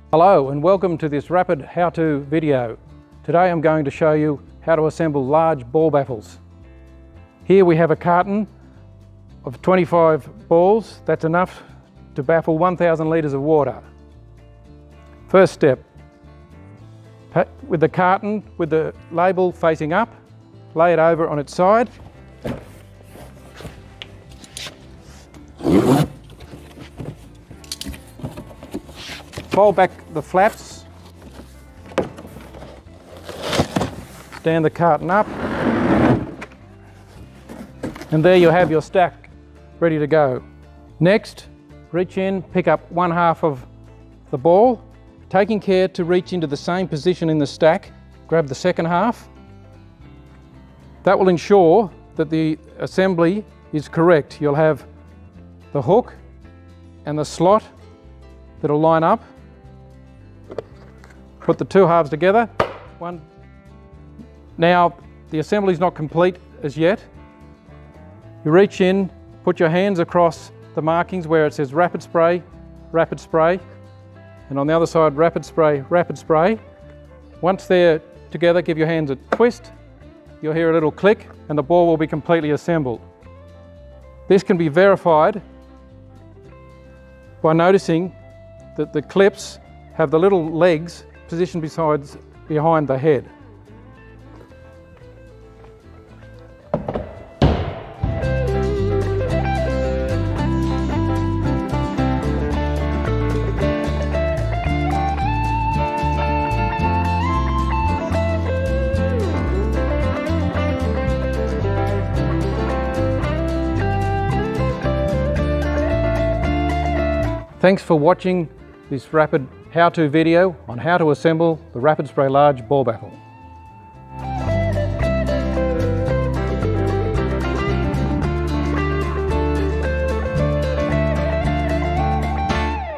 Hello and welcome to this rapid how-to video. Today I'm going to show you how to assemble large ball baffles. Here we have a carton of 25 balls. That's enough to baffle 1,000 litres of water. First step, with the carton with the label facing up, lay it over on its side. Fold back the flaps, stand the carton up, and there you have your stack ready to go. Next, reach in, pick up 1/2 of the ball, taking care to reach into the same position in the stack. Grab the second half. That will ensure that the assembly is correct. You'll have the hook and the slot that'll line up. Put the two halves together. Now, the assembly is not complete as yet. You reach in, put your hands across the markings where it says rapid spray, and on the other side, rapid spray, rapid spray. Once they're together, give your hands a twist. You'll hear a little click and the ball will be completely assembled. This can be verified by noticing that the clips have the little legs positioned behind the head. Thanks for watching this rapid how-to video on how to assemble the Rapid Spray Large Ball Baffle.